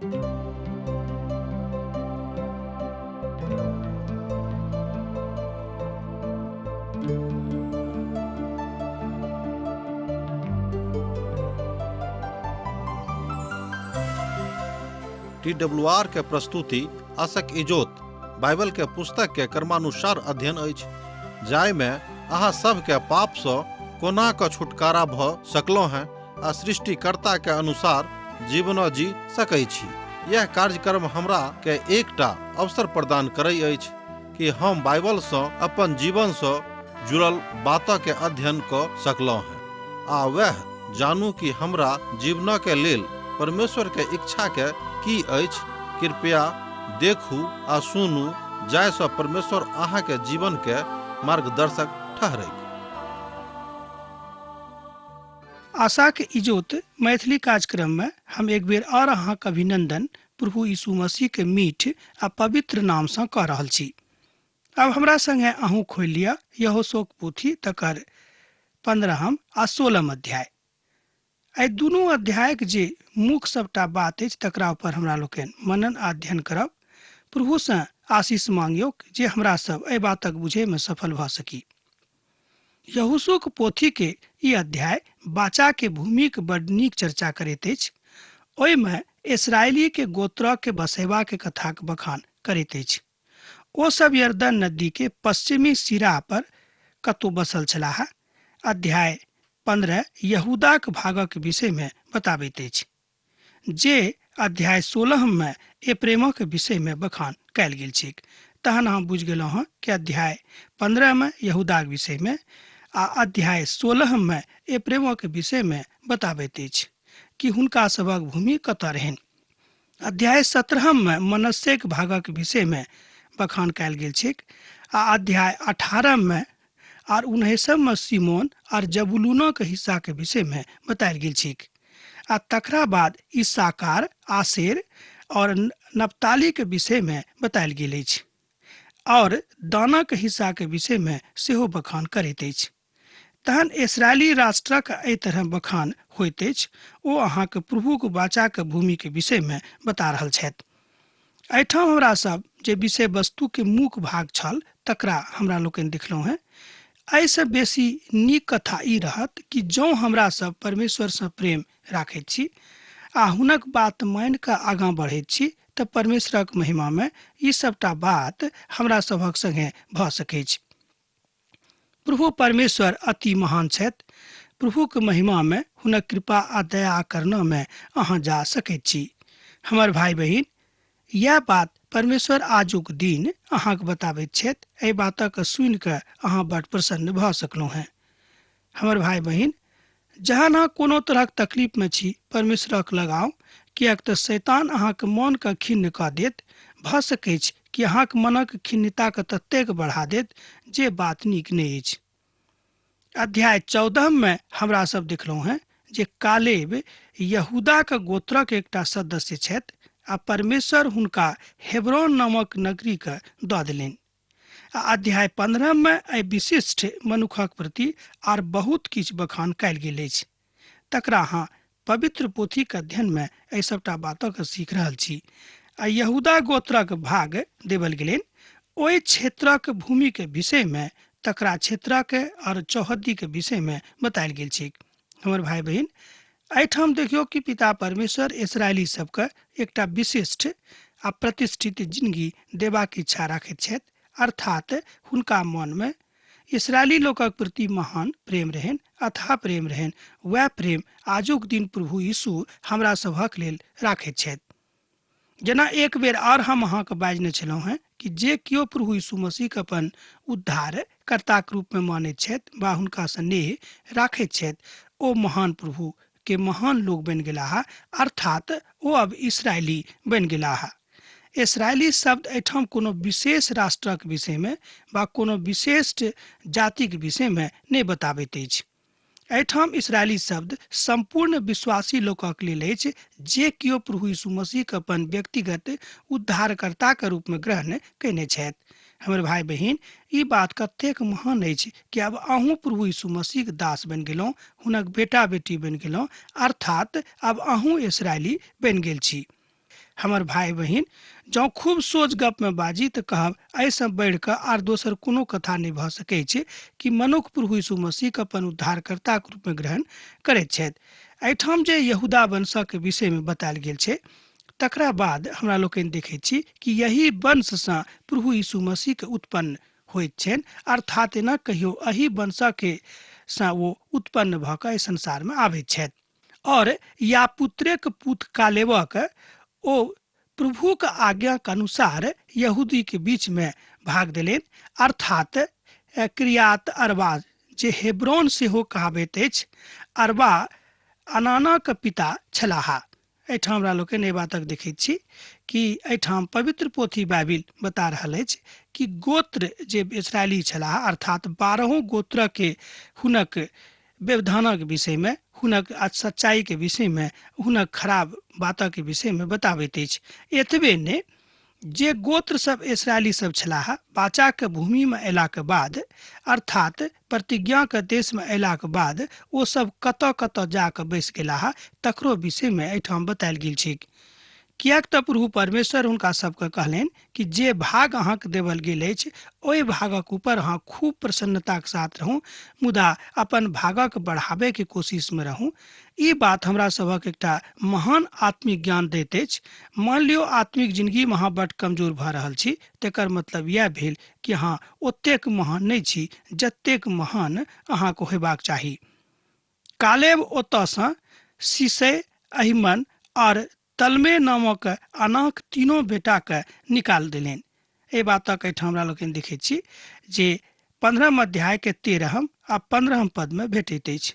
TWR के प्रस्तुति आशक इजोत बाइबल के पुस्तक के क्रमानुसार अध्ययन अछि, जाय में अहाँ सब के पाप सँ कोना क छुटकारा भ सकलौ हैं आ सृष्टिकर्ता के अनुसार जीवन जी सकै छी। यह कार्यक्रम हमरा के एकटा अवसर प्रदान करई अछि कि हम बाइबल सँ अपन जीवन सँ जुड़ल बातों के अध्ययन क सकलौ हैं आ वह जानू कि हमरा जीवन के लेल परमेश्वर के इच्छा के की अछि। कृपया देखू आ सुनू, जाय सँ परमेश्वर अहाँ के जीवन के मार्गदर्शक ठहरे। आशा के इजोत मैथिली कार्यक्रम में हम एक बेर और अहाँ के अभिनंदन प्रभु यीशु मसीह के मीठ आ पवित्र नाम सँ कह रहल छी। अब हमरा संगे अहूँ खोल लिया यहोशूआ पोथी तकर 15 आ 16 अध्याय। आई दुनू अध्याय के जे मुख्य सबटा बात अछि तकरा ऊपर हमरा लोकन मनन अध्ययन करब। प्रभु से आशीष मांगियो जे हमरा सब एहि बातक बुझे में सफल भ सकी। यहोशूआ पोथी के ई अध्याय बाचा के भूमि के बड़ नीक चर्चा करैत अछि। ओहि में इस्राएली के गोत्र के बसेबा के कथा के बखान करैत अछि। ओ सब यरदन नदी के पश्चिमी सिरा पर कतौ बसल छलाह। अध्याय 15 यहूदा के भागक विषय में बताबैत अछि, जे अध्याय 16 में एप्रेम के विषय में बखान कयल गेल छै। तहन हम बुझ गेलहुँ हँ कि अध्याय 15 में यहूदा के विषय में आ अध्याय 16 में एप्रेम के विषय में बताबैत अछि कि हुनका सभक भूमि कतऽ रहनि। अध्याय 17 में मनस्से के भागक विषय में बखान कयल गेल छै आ अध्याय 18 में और 19 में सिमोन और जबूलून के हिस्सा के विषय में बतायल गेल छै। आ तकरा बाद इस्साकार, आसेर और नप्ताली के विषय में बतायल गेल अछि और दाना के हिस्सा के विषय में सेहो बखान करैत अछि। तहन इस्राएली राष्ट्रक एहि तरह बखान होइत अछि। ओ अहाँ के प्रभु के वाचा के भूमि के विषय में बता रहल छथि। एहिठाम हमरा सब जे विषय वस्तु के मुख्य भाग छल तकरा हमरा लोकनि देखलहुँ हैं। एहिसँ बेसी नीक कथा ई रहत कि जँ हमरा सब परमेश्वर सँ प्रेम राखैत छी आ हुनक बात मान कऽ आगाँ बढ़ैत छी तऽ परमेश्वरक महिमा में ई सबटा बात हमरा सभक संगे भऽ सकैत छै। प्रभु परमेश्वर अति महान छथि। प्रभु के महिमा में हुनक कृपा आ दया करना में अहाँ जा सकैत छी। हमर भाई बहिन, यह बात परमेश्वर आजुक दिन अहाँ के बताबैत छथि। एहि बातक सुनि कऽ अहाँ बड़ प्रसन्न भऽ सकलहुँ हैं। हमर भाई बहिन, जहन अहाँ कोनो तरहक तकलीफ में छी, परमेश्वरक लगाउ, किएक तऽ शैतान अहाँ के मन के खिन्न कऽ देत। भऽ सकै छै कि अहाँ के मनक खिन्नता के ततेक बढ़ा देत जे बात नीक नहि अछि। अध्याय 14 में हमरा सब देखलहुँ हैं जे कालेब यहूदा के गोत्रक एकटा सदस्य छथि आ परमेश्वर हुनका हेब्रोन नामक नगरी के दऽ देलनि। अध्याय 15 में एहि विशिष्ट मनुखक प्रति आर बहुत किछु बखान कयल गेल अछि। तकरा अहाँ पवित्र पोथी के अध्ययन में एहि सबटा बातक सीख रहल छी। आ यहूदा गोत्रक भाग देवल गेलनि। ओहि क्षेत्रक भूमि के विषय में, तकरा क्षेत्रक और चौहद्दी के विषय में बतायल गेल छै। हमर भाई बहिन, एहिठाम देखियो कि पिता परमेश्वर इस्राएली सबके एकटा विशिष्ट आ प्रतिष्ठित जिंदगी देबाक इच्छा राखैत छथि। अर्थात हुनका मन में इस्राएली लोकक प्रति महान प्रेम रहनि, अथाह प्रेम रहनि। वह प्रेम आजुक दिन प्रभु यीशु हमरा सभक लेल राखैत छथि। जेना एक बेर और हम अहाँ के बाजने छलहुँ हैं कि जे कियो प्रभु यीशु मसीह के अपन उद्धार कर्ता के रूप में मानैत छथि वा हुनका स्नेह राखैत छथि, ओ महान प्रभु के महान लोग बन गेलाह, अर्थात ओ अब इस्राएली बन गेलाह। इस्राएली शब्द एहिठाम कोनो विशेष राष्ट्रक विषय में वा कोनो विशेष जाति के विषय में नहीं बताबैत अछि। एहिठाम इस्राएली शब्द संपूर्ण विश्वासी लोकक लेल अछि जे कियो प्रभु यीशु मसीह के अपन व्यक्तिगत उद्धारकर्ता के रूप में ग्रहण कयने छथि। हमर भाई बहिन, ई बात कतेक महान अछि कि अब अहूँ प्रभु यीशु मसीह के दास बन गेलहुँ, हुनक बेटा बेटी बन गेलहुँ, अर्थात अब अहूँ इस्राएली बन गेल छी। हमर भाई बहिन, जँ खूब सोच गप में बाजी तऽ कहब एहिसँ बढ़ि कऽ आर दोसर कोनो कथा नहि भऽ सकैत छै कि मनुख प्रभु यीशु मसीहके अपन उद्धारकर्ताक रूपमे ग्रहण करैत छथि। एहिठाम जे यहूदा वंशक विषयमे बतायल गेल छै, तकरा बाद हमरा लोकनि देखैत छी कि यही वंशसँ प्रभु यीशु मसीहके उत्पन्न होइत छनि, अर्थात एना कहियो एही वंशके सँ ओ उत्पन्न भऽ कऽ एहि संसारमे आबैत छथि। और या पुत्रेक पुत्र कालेबक ओ प्रभुक आज्ञाक अनुसार यहूदी के बीच में भाग देलनि, अर्थात किरियात अरबा जे हेब्रोन सेहो कहाबैत अछि। अरबा अनानाक पिता छलाहा। एहिठाम हमरा लोकनि एहि बातक देखैत छी कि एहिठाम पवित्र पोथी बाइबिल बता रहल अछि कि गोत्र जे इस्राएली छलाह, अर्थात 12 गोत्रके हुनक व्यवधानक विषयमे, हुनक सच्चाइके विषयमे, हुनक खराब बातक विषयमे बताबैत अछि। एतबे नहि, जे गोत्र सब इस्राएली सब छलाह, बाचाके भूमिमे अयलाके बाद, अर्थात प्रतिज्ञाके देशमे अयलाके बाद ओ सब कतऽ कतऽ जाकऽ बैसि गेलाह, तकरो विषयमे एहिठाम बतायल गेल छै। किएक तऽ प्रभु परमेश्वर हुनका सबके कहलनि कि जे भाग अहाँके देवल गेल अछि, ओहि भागक ऊपर अहाँ खूब प्रसन्नताके साथ रहू, मुदा अपन भागक बढ़ाबैके कोशिशमे रहू। ई बात हमरा सभक एकटा महान आत्मिक ज्ञान दैत अछि। मान लियो आत्मिक जिंदगीमे अहाँ बड्ड कमजोर भऽ रहल छी, तेकर मतलब इएह भेल कि अहाँ ओतेक महान नहि छी जतेक महान अहाँके होयबाक चाही। कालेब ओतयसँ सीसै, अहिमन और तलमे नामक अनाक तीनों बेटाके निकाल देलनि। एहि बातक एहिठाम हमरा लोकनि देखैत छी जे 15 अध्यायके 13 आ 15 पदमे भेटैत अछि।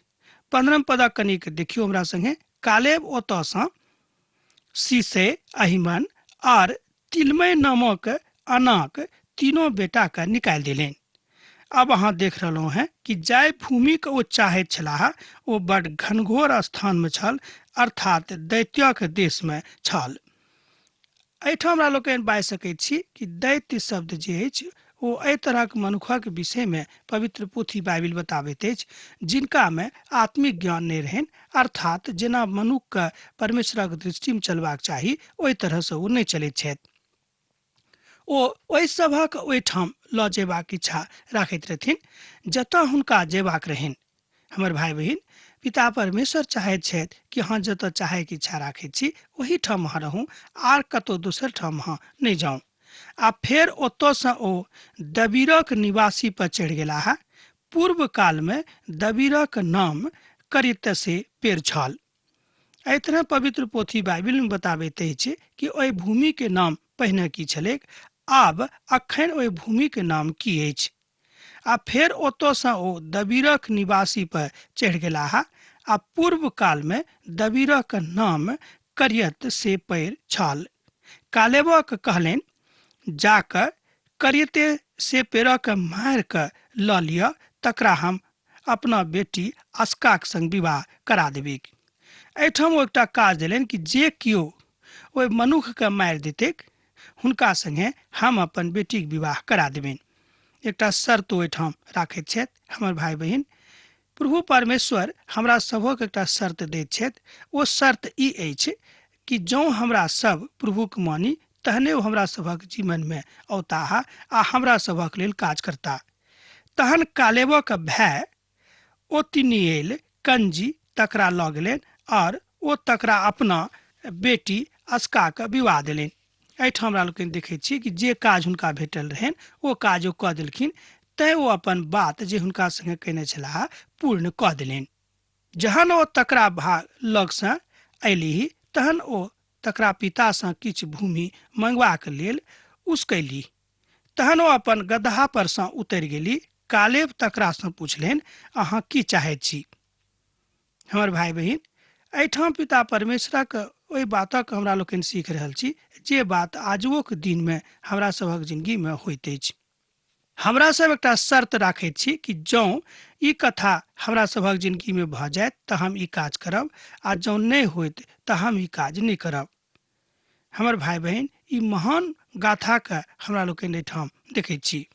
15 पदक कनिक देखियौ हमरा संगे। कालेब ओतयसँ सीसै, अहिमन और तिलमै नामक अनाक तीनों बेटाके निकालि देलनि। अब अहाँ देख रहलहुँ हैं कि जाहि भूमिके ओ चाहैत छलाह ओ बड्ड घनघोर स्थानमे छल, अर्थात दैत्यक देशमे छल। एहिठाम हमरा लोकनि बाजि सकैत छी कि दैत्य शब्द जे अछि ओ एहि तरहक मनुखक विषयमे पवित्र पोथी बाइबिल बताबैत अछि जिनकामे आत्मिक ज्ञान नहि रहनि, अर्थात जेना मनुखके परमेश्वरक दृष्टिमे चलबाक चाही ओहि तरहसँ ओ नहि चलैत छथि। ओ ओहि सभक ओहिठाम लऽ जेबाक इच्छा राखैत रहथिन जतऽ हुनका जेबाक रहनि। हमर भाई बहिन, पिता परमेश्वर चाहैत छथि कि अहाँ जतऽ चाहैके इच्छा राखैत छी ओही ठाम अहाँ रहू, आर कतहु दोसर ठाम अहाँ नहि जाउ। आ फेर ओतयसँ ओ दबीरक निवासी पर चढ़ि गेलाह। पूर्व कालमे दबीरक नाम करितसे पेड़ छल। एहि तरह पवित्र पोथी बाइबिलमे बताबैत अछि कि ओहि भूमिके नाम पहिने की छलैक, आब अखन ओहि भूमिके नाम की अछि। आ फेर ओतयसँ ओ दबीरक निवासी पर चढ़ि गेलाह। आ पूर्व कालमे दबीरक नाम करियत से पैर छल। कालेबक कहलनि, जाकऽ करियते से पेड़क मारि कऽ लऽ लिअ, तकरा हम अपना बेटी अस्काक संग विवाह करा देबै। एहिठाम ओ एकटा काज देलनि कि जे केओ ओहि मनुखके मारि देतैक, हुनका संगे हम अपन बेटीके विवाह करा देबनि। एकटा शर्त ओहिठाम राखैत छथि। हमर भाई बहिन, प्रभु परमेश्वर हमरा सभक एकटा शर्त दैत छथि। ओ शर्त ई अछि कि जँ हमरा सब प्रभुके मानी तहने ओ हमरा सभक जीवनमे औताह आ हमरा सभक लेल काज करता। तहन कालेबक भाय ओतिनिएल कंजी तकरा लऽ गेलनि और ओ तकरा अपना बेटी अस्काके विवाह देलनि। एहिठाम हमरा लोकनि देखैत छी कि जे काज हुनका भेटल रहनि ओ काज ओ कऽ देलखिन, तैँ ओ अपन बात जे हुनका संगे कयने छलाह पूर्ण कऽ देलनि। जहन ओ तकरा लगसँ अयलीह तहन ओ तकरा पितासँ किछु भूमि मंगबाक लेल उसकैलीह। तहन ओ अपन गदहा परसँ उतरि गेली। कालेब तकरासँ पुछलनि, अहाँ की चाहैत छी? हमर भाई बहिन, एहिठाम पिता परमेश्वरक ओहि बातक हमरा लोकनि सीख रहल छी जे बात आजुक दिनमे हमरा सभक जिंदगीमे होइत अछि। हमरा सब एकटा शर्त राखैत छी कि जँ ई कथा हमरा सभक जिंदगीमे भऽ जायत तऽ हम ई काज करब, आ जँ नहि होइत तऽ हम ई काज नहि करब। हमर भाई बहिन, ई महान गाथाके हमरा लोकनि एहिठाम देखैत छी।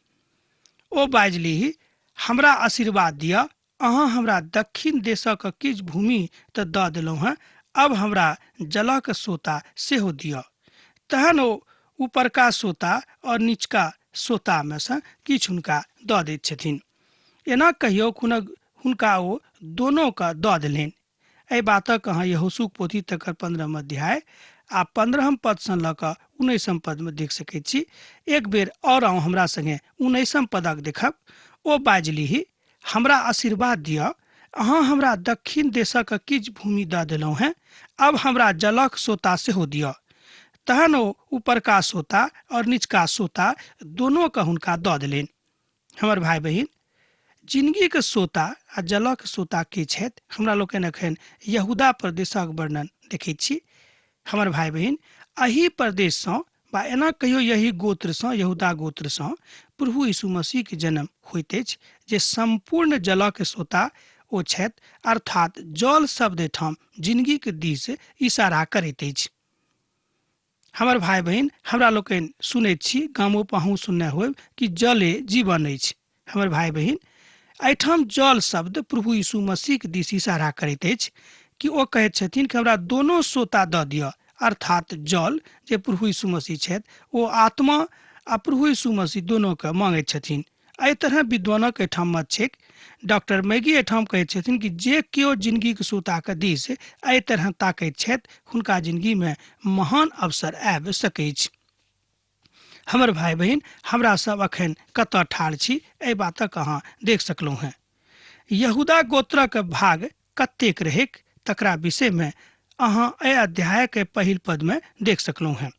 ओ बाजलीह, हमरा आशीर्वाद दिअ, अहाँ हमरा दक्षिण देशक किछु भूमि तऽ दऽ देलहुँ हेँ, अब हमरा जलक सोता सेहो दिअ। तहन ओ ऊपरका सोता और निचका सोता में से किछु हुनका दऽ दैत छथिन। एना कहियो हुनका ओ दोनों का दऽ देलनि। एहि बातक अहाँ यहोशूक पोथी तकर 15 अध्याय आ 15 पद से लऽ कऽ 19 पद में देख सकैत छी। एक बेर और अहाँ हमरा संगे 19 पदक देखब। ओ बाजलीह, हमरा आशीर्वाद दिअ, अहाँ हमरा दक्षिण देशक किछु भूमि दऽ देलहुँ हैं, अब हमरा जलक सोता सेहो दिअ। तहन ओ ऊपरका सोता और निचका सोता दोनों का हुनका दऽ देलनि। हमर भाई बहिन, जिंदगी के सोता आ जलक सोता के छथि? हमरा लोकनि एखन यहूदा प्रदेशक वर्णन देखैत छी। हमर भाई बहिन, एही प्रदेश सँ बा एना कहियो यही गोत्र सँ, यहूदा गोत्र सँ प्रभु यीशु मसीह के जन्म होइत अछि, जे संपूर्ण जलक सोता ओ छथि, अर्थात जल शब्द एहिठाम जिंदगी के दिस इशारा करैत अछि। हमर भाई बहिन, हमरा लोकनि सुनैत छी, गामो पाहु सुनने होब कि जले जीवन अछि। हमर भाई बहिन, एहिठाम जल शब्द प्रभु यीशु मसीह के दिस इशारा करैत अछि कि ओ कहैत छथिन कि हमरा दोनों सोता दऽ दिअ, अर्थात जल जे प्रभु यीशु मसीह छथि, ओ आत्मा आ प्रभु यीशु मसीह दोनों के मांगैत छथिन। एहि तरह विद्वानक एहिठाम मत छैक। डॉक्टर मैगी एहिठाम कहैत छथिन कि जे केओ जिंदगी के सोता के दिस एहि तरह ताकैत छथि, हुनका जिंदगी में महान अवसर आबि सकैत अछि। हमर भाई बहिन, हमरा सब अखन कतऽ ठाढ़ छी, एहि बातक अहाँ देख सकलहुँ हैं। यहूदा गोत्रक भाग कतेक रहेक, तकरा विषय में अहाँ एहि अध्याय के पहिल पद में देख सकलहुँ हैं।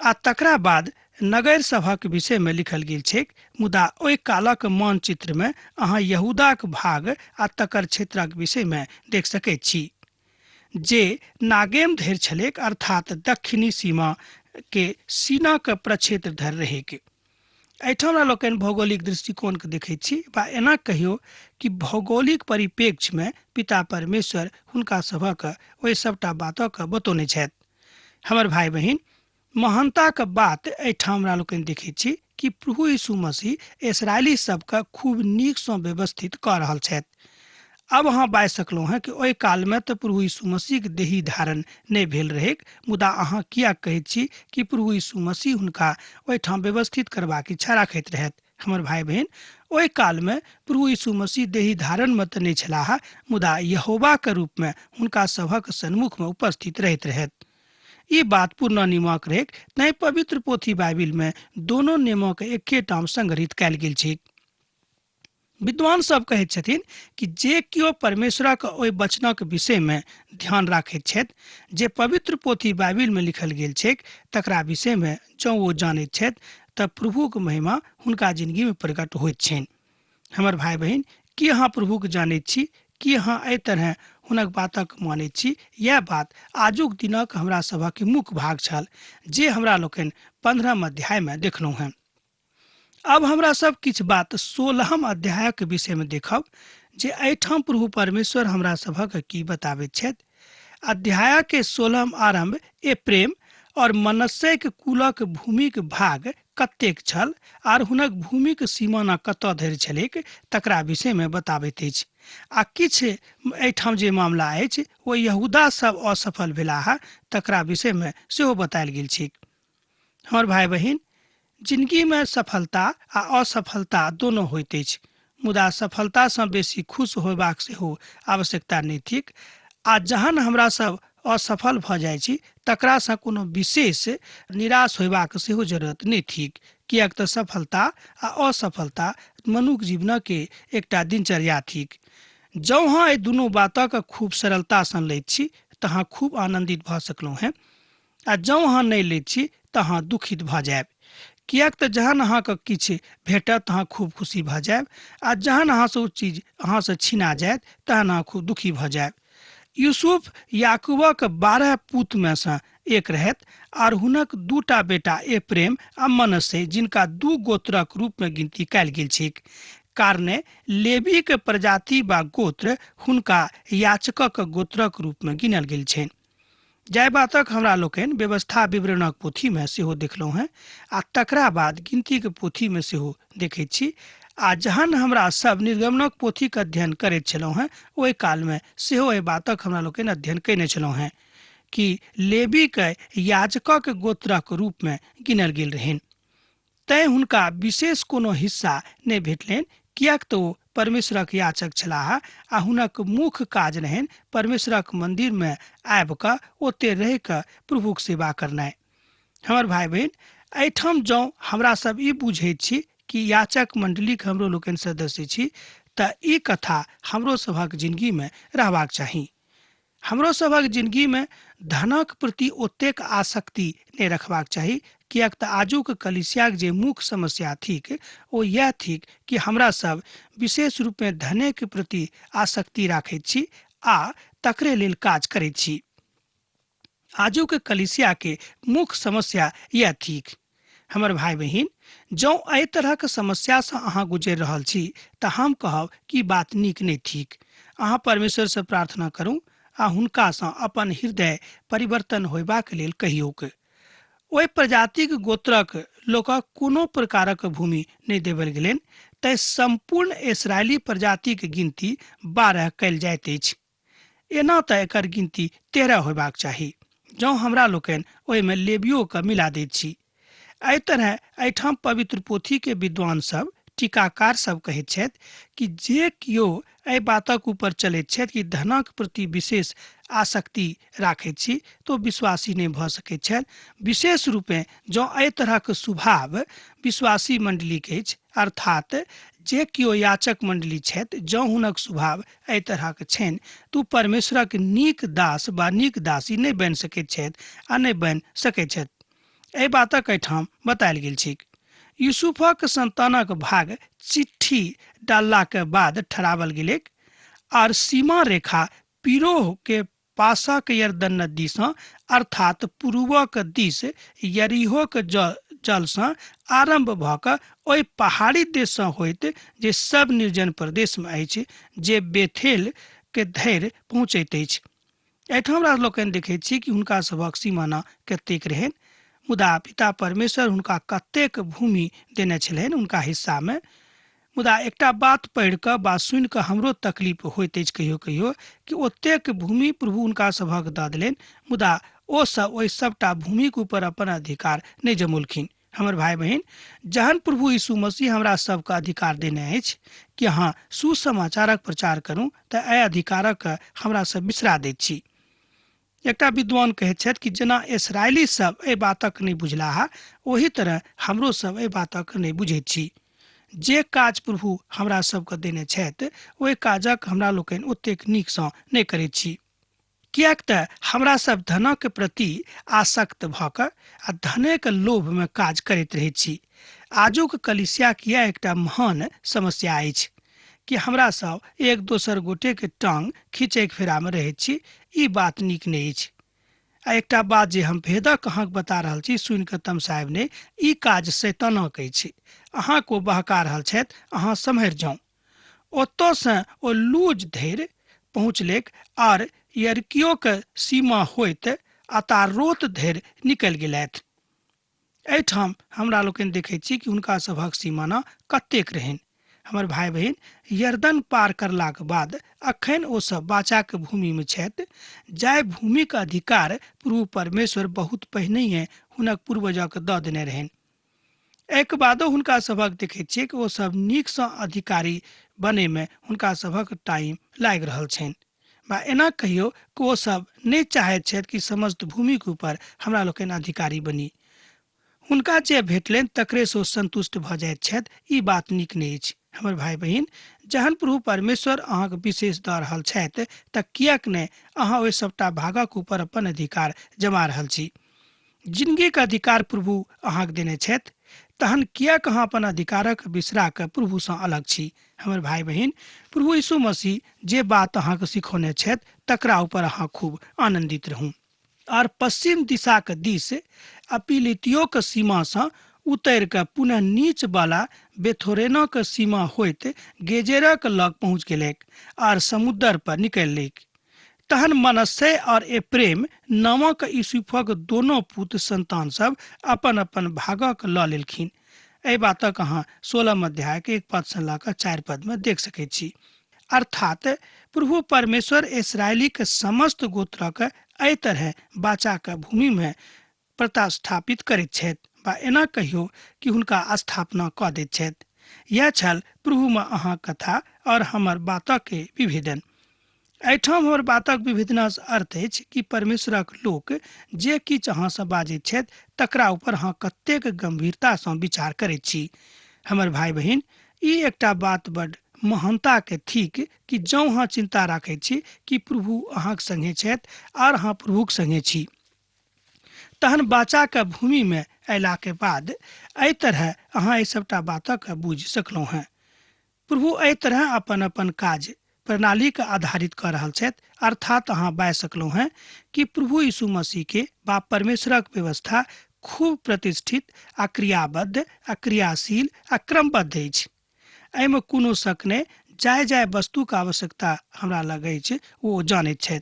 आ तकरा बाद नगर सभक विषय में लिखल गेल छैक, मुदा ओहि कालक मानचित्र में अहाँ यहूदाक भाग आ तकर क्षेत्रक विषय में देख सकैत छी, जे नागेम धरि छलेक, अर्थात दक्षिणी सीमा के सीना के प्रक्षेत्र धरि रहेक। एहिठाम हमरा लोकनि भौगोलिक दृष्टिकोण के देखैत छी, बा एना कहियो कि भौगोलिक परिप्रेक्ष्य में पिता परमेश्वर हुनका सभक ओहि सबटा बातक बतौने छथि। हमर भाई बहिन, महानता के बात एहिठाम हमरा लोकनि देखैत छी कि प्रभु यीशु मसीह इस्राएली सबके खूब नीक सँ व्यवस्थित कऽ रहल छथि। अब अहाँ बाजि सकलहुँ हैं कि ओहि काल में तो प्रभु यीशु मसीह के देही धारण नहीं भेल रहेक, मुदा अहाँ किया कहैत छी कि प्रभु यीशु मसीह हुनका ओहिठाम व्यवस्थित करबाक इच्छा राखैत रहथि? हमर भाई बहिन, ओहि काल में प्रभु यीशु मसीह देही धारण में तो नहीं छलाह, मुदा यहोवा के रूप में हुनका सभक सन्मुख में उपस्थित रहैत रहथि। ई बात पूर्ण नियमक रहेक, तैं पवित्र पोथी बाइबिल में दोनों नियमों के एके ठाम संग्रहित कयल गेल छै। विद्वान सब कहैत छथिन कि जे केओ परमेश्वरक ओहि वचनक विषय में ध्यान राखैत छथि, जे पवित्र पोथी बाइबिल में लिखल गेल छैक, तकरा विषय में जँ ओ जानैत छथि तऽ प्रभुक महिमा हुनका जिंदगी में प्रकट होइत छनि। हमर भाई बहिन, की अहाँ प्रभुक जानैत छी? की अहाँ एहि तरह हुनक बातक मानैत छी? यह बात आजुक दिनक हमरा सभक मुख्य भाग छल, जे हमरा लोकनि 15 अध्याय में देखलहुँ हैं। अब हमरा सब किछु बात 16 अध्याय के विषय में देखब, जे एहिठाम प्रभु परमेश्वर हमरा सभक की बताबैत छथि। अध्याय के 16 आरंभ एप्रेम और मनस्से के कुलक भूमि के भाग कतेक छल आर हुनक भूमि के सीमाना कतऽ धरि छलेक, तकरा विषय में बताबैत अछि। आ किछु एहिठाम जे मामला अछि ओ यहूदा सब असफल भेलाह, तकरा विषय में सेहो बतायल गेल छै। हमर भाई बहिन, जिंदगी में सफलता आ असफलता दोनों होइत अछि, मुदा सफलता सँ बेसी खुश होयबाक सेहो आवश्यकता नहि थिक। आ जहन हमरा सब असफल भऽ जाइ छी, तकरा सँ कोनो विशेष निराश होयबाक सेहो जरूरत नहि थिक, किएक तऽ सफलता आ असफलता मनुष्य जीवन के एकटा दिनचर्या थिक। जँ अहाँ एहि दुनू बातक खूब सरलता सँ लैत छी तऽ अहाँ खूब आनंदित भऽ सकलहुँ हैं, आ जँ अहाँ नहि लैत छी तऽ अहाँ दुखित भऽ जायब, किएक तऽ जहन अहाँके किछु भेटत अहाँ खूब खुशी भऽ जायब, आ जहन अहाँ से ओ चीज अहाँ से छीना जायत तहन अहाँ खूब दुखी भऽ जायब। यूसुफ याकूबक 12 पुत में से एक रहथि, आर हुनक 2टा बेटा एप्रेम आ मनस्से, जिनका 2 गोत्रक रूप में गिनती कयल गेल छैक। कारणे लेवी के प्रजाति बा गोत्र हुनका याचकक गोत्रक रूप में गिनल गेल छनि। जाहि बातक हमरा लोकनि व्यवस्था विवरणक पोथी में सेहो देखलहुँ हैं, आ तकरा बाद गिनती के पोथी में सेहो देखैत छी। आ जहन हमरा सब निर्गमनक पोथी के अध्ययन करैत छलहुँ हैं, ओहि काल में सेहो एहि बातक हमरा लोकनि अध्ययन कयने छलहुँ हैं कि लेवी के याजकक गोत्रक रूप में गिनल गेल रहन। तैं हुनका विशेष कोनो हिस्सा नहि भेटलनि, किएक तऽ ओ परमेश्वरक याचक छलाह आ हुनक मुख्य काज रहनि परमेश्वरक मंदिर में आबि कऽ ओते रहि कऽ प्रभुक सेवा करनाइ। हमर भाई बहन, एहिठाम जँ हमरा सब ई बुझैत छी कि याचक मंडलीक हमरो लोकनि सदस्य छी, तऽ ई कथा हमरो सभक जिंदगी में रहबाक चाही। हमरो सभक जिंदगी में धनक प्रति ओतेक आसक्ति नहि रखबाक चाही, किएक तऽ आजुक कलीसियाक जे मुख्य समस्या थिक ओ यह थिक कि हमरा सब विशेष रूप में धने के प्रति आसक्ति राखैत छी आ तकरे लेल काज करैत छी। आजुक कलीसिया के मुख्य समस्या यह थिक। हमर भाई बहिन, जँ एहि तरहक समस्या से अहाँ गुजरि रहल छी तऽ हम कहब कि बात नीक नहि थिक। अहाँ परमेश्वर से प्रार्थना करू आ हुनका सँ अपन हृदय परिवर्तन होयबाक लेल कहियोक। ओहि प्रजातिक गोत्रक लोकक कोनो प्रकारक भूमि नहि देबल गेलनि, तै संपूर्ण इस्राएली प्रजातिक गिनती 12 कयल जाइत अछि। एना तऽ एकर गिनती 13 होयबाक चाही, जँ हमरा लोकनि ओहिमे लेवियो के मिला दैत छी। एहि तरह एहिठाम पवित्र पोथी के विद्वान सब, टीकाकार सब कहैत छथि कि जे कियो एहि बातक ऊपर चलैत छथि कि धनक प्रति विशेष आसक्ति राखैत छी तो विश्वासी नहि भऽ सकैत छथि, विशेष रूपे जँ एहि तरहक स्वभाव विश्वासी मंडलीक अछि, अर्थात जे कियो याचक मंडली छथि, जँ हुनक स्वभाव एहि तरहक छनि तऽ परमेश्वरक नीक दास वा नीक दासी नहि बनि सकैत छथि आ नहि बनि सकैत छथि। एहि बातक एहिठाम बतायल गेल छै। यूसुफक संतानक भाग चिट्ठी डालला के बाद ठहरावल गेलै और सीमा रेखा पीरोह के पासक यरदन नदी सँ अर्थात पूर्वक दिस यरीहो के जल सँ आरंभ भऽ कऽ ओहि पहाड़ी देश सँ होइत जे सब निर्जन प्रदेश में अछि, जे बेथेल के धरि पहुँचैत अछि। एहिठाम हमरा लोकनि देखैत छी कि हुनका सभक सीमाना कतेक रहनि, मुदा पिता परमेश्वर हुनका कतेक भूमि देने छलनि हुनका हिस्सा में। मुदा एकटा बात पढ़ि कऽ वा सुनि कऽ हमरो तकलीफ होइत अछि कहियो कहियो कि ओतेक भूमि प्रभु हुनका सभक दऽ देलनि, मुदा ओ सब ओहि सबटा भूमिक ऊपर अपन अधिकार नहि जमौलखिन। हमर भाई बहन, जहन प्रभु यीशु मसीह हमरा सबके अधिकार देने अछि कि अहाँ सुसमाचारक प्रचार करू, तऽ एहि अधिकारक हमरा सब बिसरा दैत छी। एकटा विद्वान कहैत छथि कि जेना इस्राएली सब एहि बातक नहि बुझलाह, ओही तरह हमरो सब एहि बातक नहि बुझैत छी। जे काज प्रभु हमरा सबके देने छथि ओहि काजक हमरा लोकनि ओतेक नीक सँ नहि करैत छी, किएक तऽ हमरा सब धनक प्रति आसक्त भऽ कऽ आ धनेक लोभ में काज करैत रहैत छी। आजुक कलीसिया किया एकटा महान समस्या अछि कि हमरा सब एक दोसर गोटे के टांग खींचे के फेरा में रहैत छी। ई बात नीक नहि अछि। आ एकटा बात जे हम भेदक अहाँके बता रहल छी, सुनि कऽ तमसायब नहि, ई काज शैतानक अछि। अहाँ को बहका रहल छथि, अहाँ सम्हरि जाउ। ओतऽ से ओ लूज धरि पहुँचलेक और यरकियो के सीमा होइत अतारोत धरि निकलि गेलथि। एहिठाम हमरा लोकनि देखैत छी कि हुनका सभक सीमाना कतेक रहनि। हमर भाई बहन, यरदन पार करलाक बाद अखन ओ सब बाचाक भूमि में छथि, जाहि भूमिक अधिकार प्रभु परमेश्वर बहुत पहिनहिए हुनक पूर्वजक दऽ देने रहनि। एक बादो हुनका सभक देखैत छियै कि ओ सब नीक सँ अधिकारी बने में हुनका सभक टाइम लागि रहल छनि, बा एना कहियो कि ओ सब नहि चाहैत छथि कि समस्त भूमि के ऊपर हमरा लोकनि अधिकारी बनी। हुनका जे भेटलनि तकरे से संतुष्ट भऽ जाइत छथि। ई बात नीक नहि अछि। हमर भाई बहन, जहन प्रभु परमेश्वर अहाँके विशेष दऽ रहल छथि तऽ किएक नहि अहाँ ओहि सबटा भागक ऊपर अपन अधिकार जमा रहल छी। जिंदगी के अधिकार प्रभु अहाँके देने छथि, तहन किएक अहाँ अपन अधिकारक बिसरा कऽ प्रभु सँ अलग छी। हमर भाई बहन, प्रभु यीशु मसीह जे बात अहाँके सिखौने छथि तकरा ऊपर अहाँ खूब आनंदित रहू। और पश्चिम दिशा के दिस अपिलितियो के सीमा से उतर कऽ पुनः नीच वाला बेथोरेनो के सीमा होइत गेजेरा के लग पहुँच गेलेक और समुद्र पर निकललेक। तहन मनस्से और एप्रेम नामक यूसुफक दोनों पुत्र संतान सब अपन अपन भागक लऽ लेलखिन। एहि बातक अहाँ 16 अध्याय के 1 पद से लऽ कऽ 4 पद में देख सकैत छी। अर्थात प्रभु परमेश्वर इस्राएली के समस्त गोत्रक एहि तरह बाचा के भूमि में प्रतिस्थापित करैत छथि वा एना कहियो कि हुनका स्थापना कऽ दैत छथि। यह छल प्रभु में अहाँ कथा और हमर बातक के विभेदन। एहिठाम हमर बातक विभेदनसँ अर्थ अछि कि परमेश्वरक लोक जे किछु अहाँसँ बाजैत छथि तकरा ऊपर अहाँ कतेक गंभीरतासँ विचार करैत छी। हमर भाई बहिन, ई एकटा बात बड महानता के थिक कि जँ अहाँ चिंता राखैत छी कि प्रभु अहाँक संगे छथि और अहाँ प्रभुक संगे छी, तहन बाचा के भूमि में अयला के बाद एहि तरह अहाँ एहि सबटा बातक बुझि सकलहुँ हैं। प्रभु एहि तरह अपन अपन काज प्रणाली के आधारित कर रहल छथि, अर्थात अहाँ बाजि सकलहुँ हैं कि प्रभु यीशु मसीह के बा परमेश्वरक व्यवस्था खूब प्रतिष्ठित आ क्रियाबद्ध आ क्रियाशील आ क्रमबद्ध अछि। एहिमे कोनो शक नहि, जाय जाय वस्तु के आवश्यकता हमरा लग अछि ओ जानैत छथि।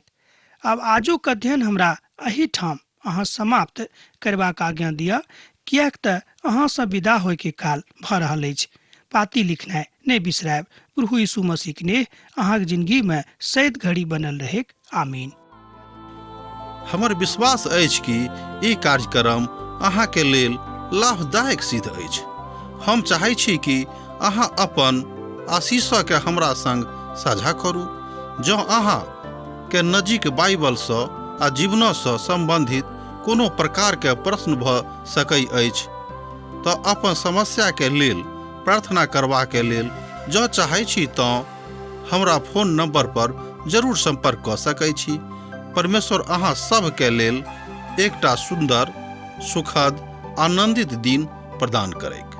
अब आजुक अध्ययन हमरा एही ठाम अहाँ समाप्त करबाक आज्ञा दिअ, किएक तऽ अहाँसँ विदा होय के काल भऽ रहल अछि। पाती लिखनाइ नहि बिसरायब। प्रभु यीशु मसीह के नेह अहाँक जिंदगी में सैद घड़ी बनल रहेक। आमीन। हमर विश्वास अछि कि ई कार्यक्रम अहाँ के लेल लाभदायक सिद्ध अछि। हम चाहै छी कि अहाँ अपन आशीषक के हमरा संग साझा करू। जँ अहाँ के नजीक बाइबल सँ आ जीवन सँ संबंधित कोनो प्रकार के प्रश्न भऽ सकै अछि तऽ अपन समस्या के लेल प्रार्थना करबा के लेल जँ चाहै छी तऽ हमरा फोन नंबर पर जरूर संपर्क कऽ सकै छी। परमेश्वर अहाँ सब के लेल एकटा सुंदर, सुखद, आनंदित दिन प्रदान करैक।